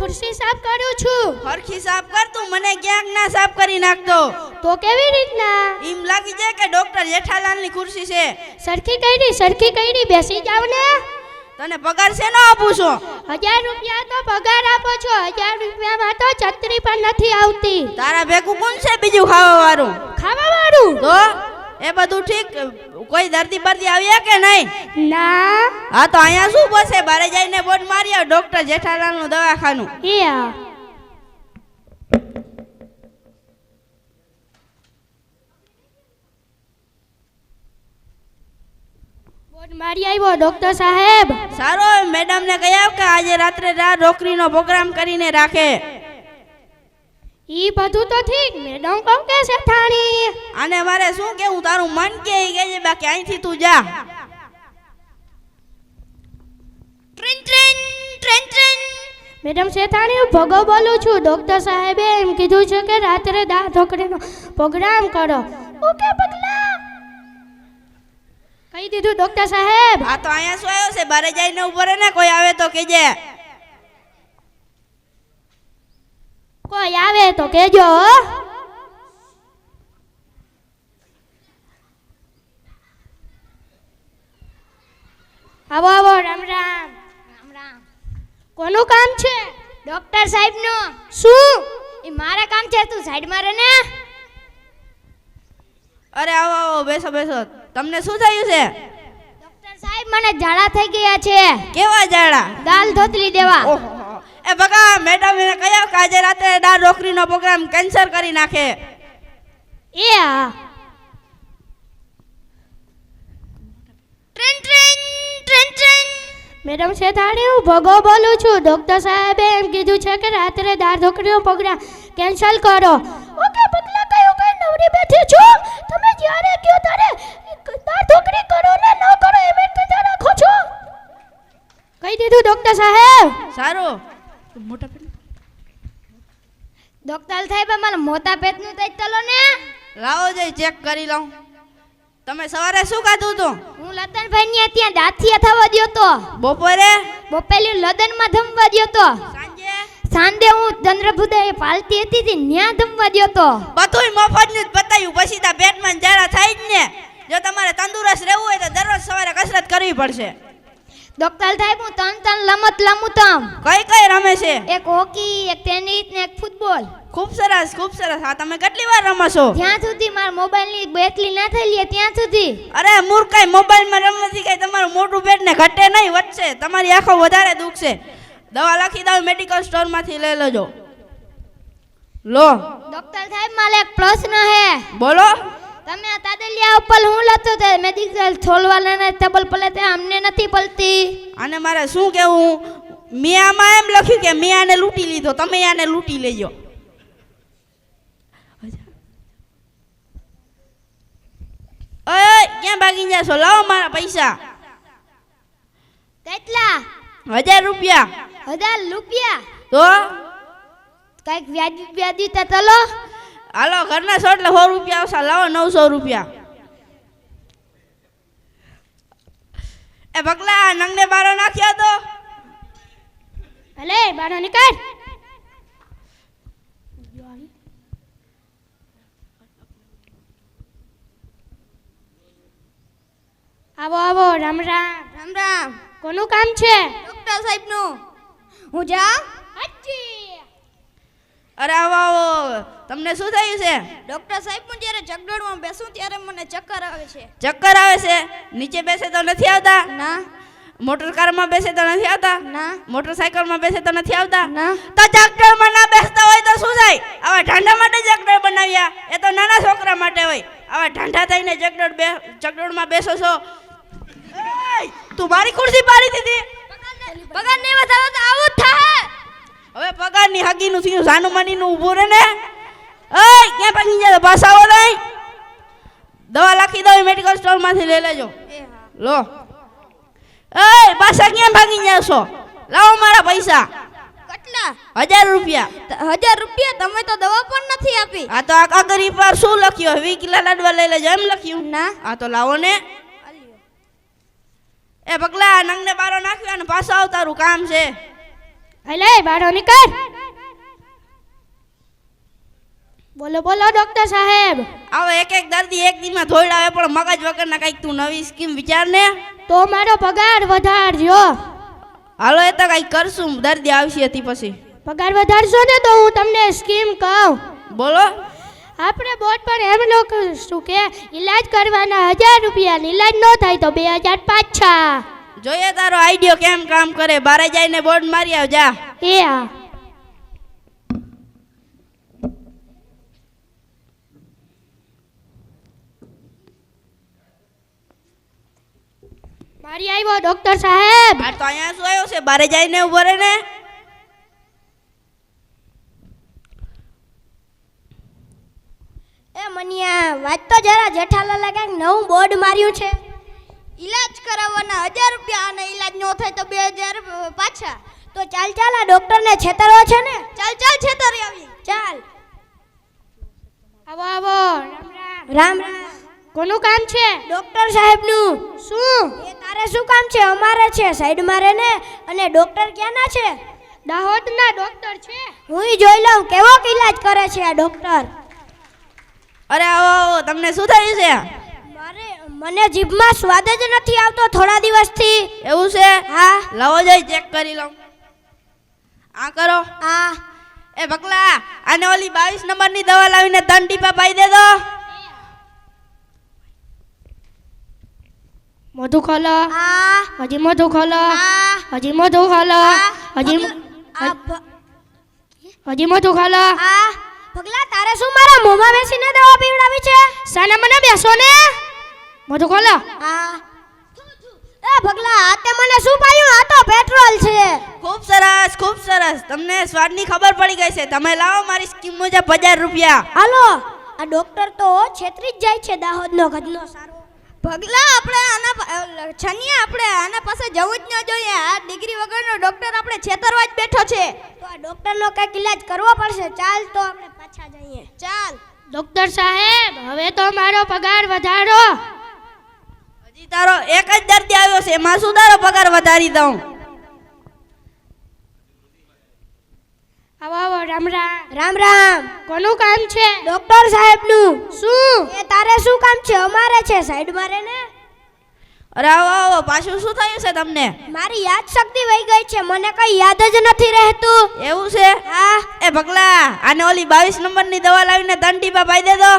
ખુરશી સાફ કરું છું. હરખી સાફ કર તું, મને ક્યાંક ના સાફ કરી નાખતો. તો કેવી રીતના? એમ લાગી જાય કે ડોક્ટર જેઠાલાલની ખુરશી છે. સરખી કઈડી બેસી જાવ ને. તને પગાર છે નો આપું છું? 1000 રૂપિયા તો પગાર આપો છો. 1000 રૂપિયામાં તો છત્રી પણ નથી આવતી. તારા ભેગું કોણ છે બીજું ખાવા વાળું? ખાવા વાળું તો એ બધું ઠીક. કોઈ દર્દી બર્દી આવ્યા કે નહીં? ના. હા તો અહીંયા શું બસે? બારે જઈને બોર્ડ મારી આવ, ડોક્ટર જેઠાલાલનું દવાખાનું. બોર્ડ મારી આવ્યો ડોક્ટર સાહેબ. સારો, મેડમ ને કહી આવ કે આજે રાત્રે નોકરીનો પ્રોગ્રામ કરીને રાખે. ઈ બધું તો ઠીક, મેડમ કહું કે છે થાણી. અને મારે શું કેવું, તારું મન કે ઈ કહેજે, બાકી અહીંથી તું જા. મેડમ શેઠાણી, હું ભગો બોલું છું. ડોક્ટર સાહેબે એમ કીધું છે કે રાત્રે દાળ ઢોકળીનો પ્રોગ્રામ કરો. ઓકે પગલા કહી દીધું ડોક્ટર સાહેબ. હા તો અહીંયા શું આવ્યો છે? બારે જઈને ઉભો રહે ને, કોઈ આવે તો કહેજે. કોઈ આવે તો કહેજો. આવો આવો. રામ રામ. કોનું કામ છે? ડોક્ટર સાહેબનું. શું? એ મારા કામ છે, તું સાઈડમાં રહે ને. અરે આવો આવો, બેસો બેસો. તમને શું થયું છે? ડોક્ટર સાહેબ, મને ઝાડા થઈ ગયા છે. કેવા ઝાડા? દાલ ધોતરી દેવા. એ બગા, મેડમ એને કહ્યું કે આજે રાત્રે દાળ ઢોકળીનો પ્રોગ્રામ કેન્સલ કરી નાખે. એ આ મેડમ શેઠાણી, હું ભગો બોલું છું. ડોક્ટર સાહેબે એમ કીધું છે કે રાત્રે દાળ ઢોકળીનો પ્રોગ્રામ કેન્સલ કરો. ઓકે પગલા, કયો કઈ નવરી બેઠી છો. તમે જ્યારે કયો ત્યારે દાળ ઢોકળી કરો ને ન કરો એમ જ કહેતા રાખો છો. કહી દીધું ડોક્ટર સાહેબ. સારું. મોટા પેટ. ડોક્ટર સાહેબ, મારા મોટા પેટનું તો ચલો ને. લાવો જઈ ચેક કરી લઉં. તમે સવારે શું ખાધું હતું? હું લદનભાઈ ની ત્યાં દાંતિયા થવા દ્યો તો. બપોરે બપેલી લદનમાં ધમવા દ્યો તો. સાંજે સાંજે હું ચંદ્રભુદા પાલતી હતી ત્યાં ધમવા દ્યો તો. બધુંય મફતનું જ બતાવ્યું. પછી તા પેટમાં ઝાડા થાય જ ને. જો તમારે તંદુરસ્ત રહેવું હોય તો દરરોજ સવારે કસરત કરવી પડશે. ડોક્ટર સાહેબ, હું ત્રણ લમત લમું તમ. કઈ કઈ રમે છે? એક હોકી, એક ટેનિસ ને એક ફૂટબોલ. ખૂબ સરસ ખૂબ સરસ. હા તમે કેટલી વાર રમો છો? ત્યાં સુધી મારા મોબાઈલની બેટરી ના થઈ લે ત્યાં સુધી. અરે મૂર્ખાઈ, મોબાઈલમાં રમવાથી કઈ તમારું મોટું પેટ ને ઘટે નહીં, વધશે. તમારી આંખો વધારે દુખશે. દવા લખી દઉં, મેડિકલ સ્ટોરમાંથી લઈ લેજો. લો. ડોક્ટર સાહેબ, મારે એક પ્રશ્ન હે. બોલો. તમે આ તાદલિયા ઉપર હું લતો તે મેડિકલ છોલવાના ટેબલ પર તે અમને નથી પડતી. અને મારે શું કેવું, મિયામાં એમ લખ્યું કે મિયાને લૂંટી લીધો, તમે આને લૂંટી લેજો. ઓય, ક્યાં ભાગી જાશો? લાવો મારા પૈસા. કેટલા? 1000 રૂપિયા. 1000 રૂપિયા? તો કઈક વ્યાજી તો ચલો. હાલો, ઘરના સો એટલે 100 રૂપિયા આવશે. લાવો 900 રૂપિયા. એ બકલા, નંગને બારો નાખ્યો તો. ભલે બારો નીકળ. આવો આવો. રામ રામ. રામ રામ. કોનું કામ છે? ડોક્ટર સાહેબનું. હું જા. હાજી. અરે આવો આવો. તમને શું થયું છે? ડોક્ટર સાહેબ, હું જ્યારે ચકડોળમાં બેસું ત્યારે મને ચક્કર આવે છે. ચક્કર આવે છે? નીચે બેસે તો નથી આવતા? ના. મોટર કારમાં બેસે તો નથી આવતા? ના. મોટરસાયકલમાં બેસે તો નથી આવતા? ના. તો ચકડોળમાં ના બેસતા હોય તો શું થાય? આવા ઠંડા માટે ચકડોળ બનાવ્યા. એ તો નાના છોકરા માટે હોય. આવા ઠંડા થઈને ચકડોળમાં બેસો છો. તું મારી ખુરશી પાડી દીધી. પગાર નહીં વધારો તો આવું જ થાય. હવે પગારની હગીનું થયું, જાનું માનીનું ઊભું રહે ને. ઓય, ક્યાં ભાગી જાય? પાછા આવો નહીં. દવા લખી દઉં, મેડિકલ સ્ટોરમાંથી લઈ લેજો. લો. ઓય, પાછા ક્યાં ભાગી જાવ છો? લાવો મારા પૈસા. કેટલા? 1000 રૂપિયા. 1000 રૂપિયા? તમે તો દવા પણ નથી આપી. આ તો આ ગરીબ પર શું લખ્યું? 20 કિલો લાડવા લઈ લેજો એમ લખ્યું. ના. આ તો લાવો ને. એ પગલા, નંગને બારો નાખ્યો અને પાછો આવ, તારું કામ છે. અલે બારો નીકળ. બોલો બોલો ડોક્ટર સાહેબ. આવો એક એક દર્દી એક દીમાં ધોઈડાવે પણ મગજ વગરના કંઈક તું નવી સ્કીમ વિચાર ને. તો મારો પગાર વધારજો. હાલો એ તો કંઈક કરશું, દર્દી આવશે હતી પછી. પગાર વધારશો ને તો હું તમને સ્કીમ કહું. બોલો. આપણે બોર્ડ પર એમ લખશું કે ઈલાજ કરવાના 1000 રૂપિયા, ઈલાજ ન થાય તો 2000 પાછા. જોઈએ તારો આઈડિયો કેમ કામ કરે. બારે જઈને બોર્ડ મારી આવ જા. એ હા. મારી આવ્યો ડોક્ટર સાહેબ. આ તો અહીંયા શું આવ્યો છે? બારે જઈને ઉભો રહે ને. એ મનિયા વાત તો જરા. જેઠાલાલ કંઈક નવું બોર્ડ માર્યું છે. ઈલાજ કરાવવાના 1000 રૂપિયા અને ઈલાજ ન થાય તો 2000 પાછા. તો ચાલ ચાલ, આ ડોક્ટરને છેતરવો છે ને. ચાલ ચાલ છેતરી આવી. ચાલ આવો આવો. રામ રામ. કોનું કામ છે? ડોક્ટર સાહેબનું. શું? એ તારે શું કામ છે? અમારે છે સાઈડમાં રહે ને. અને ડોક્ટર ક્યાંના છે? દાહોદના ડોક્ટર છે. હુંય જોઈ લઉં કેવો ઈલાજ કરે છે આ ડોક્ટર. અરે આવો આવો. તમને શું થયું છે? મને જીભમાં સ્વાદ જ નથી આવતો થોડા દિવસથી. એવું છે? હા. લાવો જઈ ચેક કરી લઉં. આ કરો. આ એ બકલા, આને ઓલી 22 નંબરની દવા લાવીને 3 ટીપા પાઈ દે તો. મોઢું ખોલો. આ હજી મોઢું ખોલો. આ હજી મોઢું ખોલો. હજી મોઢું ખોલો. આ પગલા, તારે શું મારા મોંમાં બેસીને દવા પીવડાવી છે? સાના મને બેસો ને. મોઢું ખોલો. આ એ પગલા, આ તે મને શું પાયું? આ તો પેટ્રોલ છે. ખૂબ સરસ, ખૂબ સરસ. તમને સ્વાદની ખબર પડી ગઈ છે. તમે લાવો મારી સ્કીમ મુજબ 1000 રૂપિયા. હાલો. આ ડોક્ટર તો છેતરી જ જાય છે. દાહોદનો ગધનો સારો. પગલા, આપણે આના છનિયા, આપણે આના પાસે જવું જ ન જોઈએ. આ ડિગ્રી વગરનો ડોક્ટર આપણે છેતરવા જ બેઠો છે. તો આ ડોક્ટરનો કંઈક ઈલાજ કરવો પડશે. ચાલ તો આપણે પાછા જઈએ. ચાલ. ડોક્ટર સાહેબ, હવે તો મારો પગાર વધારો. હજી તારો એક જ દર્દી આવ્યો છે, એમાં શું તારો પગાર વધારી દઉં? આવો આવો. રામ રામ. રામ રામ. કોનું કામ છે? ડોક્ટર સાહેબનું. શું? એ તારે શું કામ છે? અમારે છે સાઈડમાં રહે ને. અરે આવો આવો. પાછું શું થયું છે તમને? મારી યાદ શક્તિ વહી ગઈ છે. મને કઈ યાદ જ નથી રહેતું. એવું છે? હા. એ બકલા, આને ઓલી 22 નંબરની દવા લાવીને 3 ટીપા પાઈ દે તો.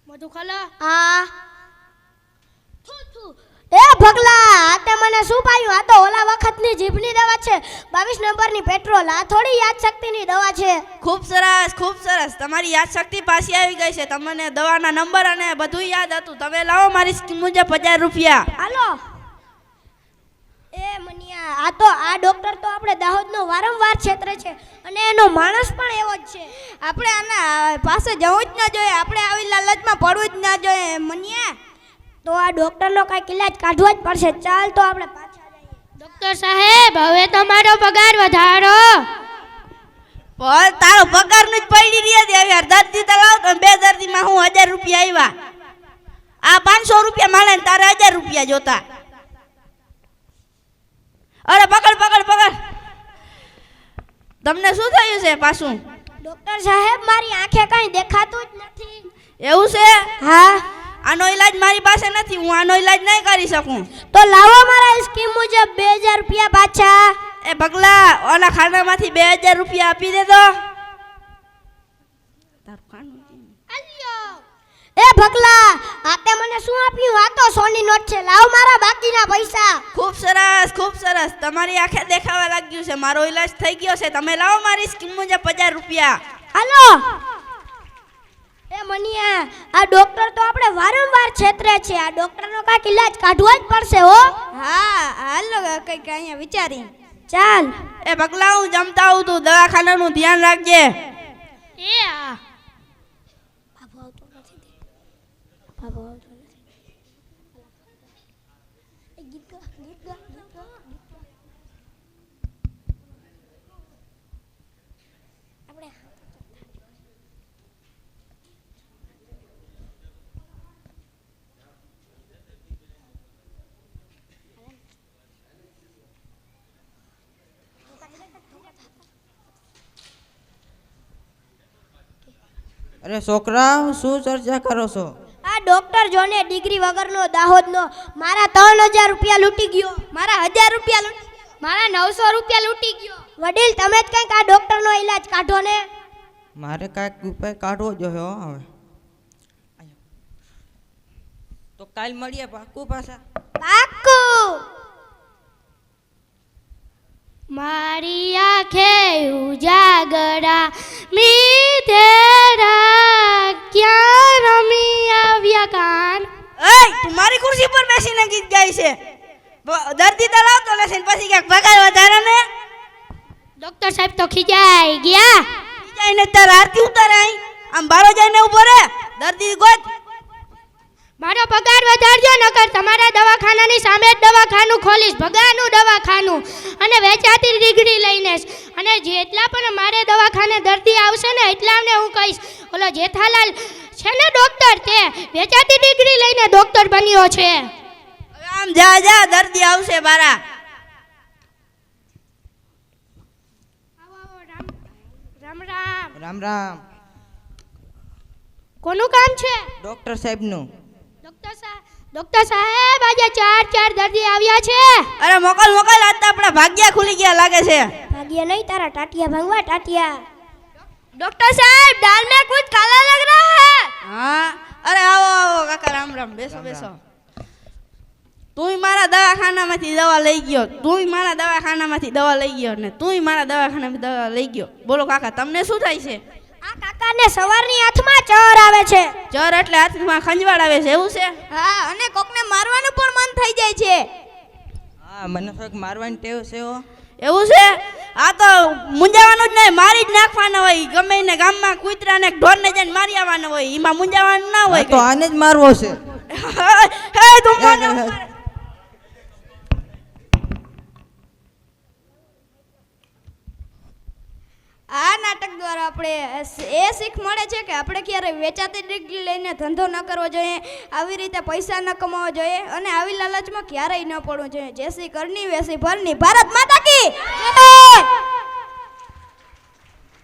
મોઢું ખોલો. આ એ ભગલા, આ તે મને શું પાયું? આ તો ઓલા વખતની જીભની દવા છે. 22 નંબરની પેટ્રોલ. આ થોડી યાદ શક્તિની દવા છે. ખૂબ સરસ, ખૂબ સરસ. તમારી યાદ શક્તિ પાછી આવી ગઈ છે. તમને દવાના નંબર અને બધું યાદ હતું. તમે લાવો મારી સ્કીમ મુજબ 1000 રૂપિયા. હાલો. એ મનિયા, આ તો આ ડોક્ટર તો આપણે દાહોદનો વારંવાર છેતરે છે અને એનો માણસ પણ એવો જ છે. આપણે આના પાસે જવું જ ન જોઈએ. આપણે આવી લાલચમાં પડવું જ ન જોઈએ. મનિયા, તો આ ડોક્ટરનો કાંઈક ઈલાજ કાઢવો જ પડશે. ચાલ તો આપણે પાછા જઈએ. ડોક્ટર સાહેબ, હવે તો મારો પગાર વધારો. પણ તારો પગારનું જ પડી રહ્યા દે. યાર દર્દી તો લાવ તો 2 દર્દીમાં હું 1000 રૂપિયા આવ્યા. આ 500 રૂપિયા માલે ને તારે 1000 રૂપિયા જોતા. અરે પકડ પકડ પકડ. તમને શું થયું છે પાછું? ડોક્ટર સાહેબ, મારી આંખે કાંઈ દેખાતું જ નથી. એવું છે? હા. આનો ઈલાજ મારી પાસે નથી. હું આનો ઈલાજ નહીં કરી શકું. તો લાવો મારા સ્કીમ મુજબ 2000 રૂપિયા પાછા. એ પગલા, ઓલા ખાનામાંથી 2000 રૂપિયા આપી દે તો. એ ભગલા, આ તે મને શું આપ્યું? આ તો સોની નોટ છે. લાવ મારા બાકીના પૈસા. ખૂબ સરસ, ખૂબ સરસ. તમારી આંખે દેખાવા લાગ્યું છે. મારો ઈલાજ થઈ ગયો છે. તમે લાવો મારી સ્કીમ મુજબ 1000 રૂપિયા. હાલો. એ મનિયા, આ ડોક્ટર તો આપણે વારંવાર છેતરે છે. આ ડોક્ટરનો કાંઈક ઈલાજ કાઢવો જ પડશે હો. હા, હાલો કંઈક અહીંયા વિચારી. ચાલ. એ પગલા, હું જમતા આવું તું. દવાખાનાનું ધ્યાન રાખજે. એ આ બાબુ આવતો નથી. બાબુ આવતો નથી. એ ગીત ગા, ગીત ગા, ગીત ગા, ગીત ગા. આપણે અરે છોકરા શું ચર્ચા કરો છો? આ ડોક્ટર જોને ડિગ્રી વગરનો દાહોદનો મારા 3000 રૂપિયા લૂંટી ગયો. મારા 1000 રૂપિયા લૂંટી મારા 900 રૂપિયા લૂંટી ગયો. વડીલ તમે જ કંઈક આ ડોક્ટરનો ઈલાજ કાઢો ને. મારે કાંઈક ઉપાય કાઢવો જોઈએ હો હવે. તો કાલ મળીએ પાકું પાછા. પાક્કું. મારી આંખે ઉજાગરા મીધેરા ક્યાં રમી આવ્યા કાન. એય તું મારી ખુરશી પર બેસીને ગીત ગાય છે. દર્દી તો લાવતો લેશે ને પછી ક્યાંક પગાર વધારે ને. ડોક્ટર સાહેબ તો ખીજાઈ ગયા. જઈને તાર આરતી ઉતારે અહીં આમ બારો જઈને ઉભો રે. દર્દી ગોત. મારો પગાર વધારજો નકર તમારા દવાખાનાની સામે જ દવાખાનું ખોલીશ. ભગાનું દવાખાનું અને વેચાતી ડિગ્રી લઈને જ. અને જેટલા પણ મારે દવાખાને દર્દી આવશે ને એટલાને હું કહીશ ઓલો જેઠાલાલ છે ને ડોક્ટર તે વેચાતી ડિગ્રી લઈને ડોક્ટર બન્યો છે. હવે આમ જા જા દર્દી આવશે બારા. રામ રામ. રામ રામ. કોનું કામ છે? ડોક્ટર સાહેબનું. ડોક્ટર સાહેબ આજે 4 દર્દી આવ્યા છે. અરે મોકલ મોકલ આજ તો આપણા ભાગ્યા ખુલી ગયા લાગે છે. ભાગ્ય નહીં તારા ટાટિયા ભંગવા ટાટિયા. ડોક્ટર સાહેબ દાલ में कुछ काला लग रहा है. હા અરે આવો આવો કાકા રામ રામ બેસો બેસો. તુંય મારા દવાખાનામાંથી દવા લઈ ગયો. તુંય મારા દવાખાનામાંથી દવા લઈ ગયો ને તુંય મારા દવાખાનામાંથી દવા લઈ ગયો. બોલો કાકા તમને શું થાય છે? આ કાકાને સવારની હાથમાં ચર આવે છે. ચર એટલે હાથમાં ખંજવાળ આવે છે એવું છે? હા અને કોકને મારવાનું પણ મન થઈ જાય છે. હા મને થોડીક મારવાની ટેવ છે હો. એવું છે? આ તો મુંજાવાનું જ નહીં મારી જ નાખવાના હોય. ગમે એને ગામમાં કૂતરાને ઢોરને જઈને મારી આવવાના હોય. એમાં મુંજાવાનું ના હોય. તો આને જ મારવો છે. હે તું મને આ નાટક દ્વારા આપણે એ શીખ મળે છે કે આપણે ક્યારેય વેચાતી ડિગ્રી લઈને ધંધો ન કરવો જોઈએ. આવી રીતે પૈસા ન કમાવો જોઈએ અને આવી લાલચમાં ક્યારેય ન પડવું જોઈએ. જેસી કરની વેસી ભરની. ભારત માતા કી જય.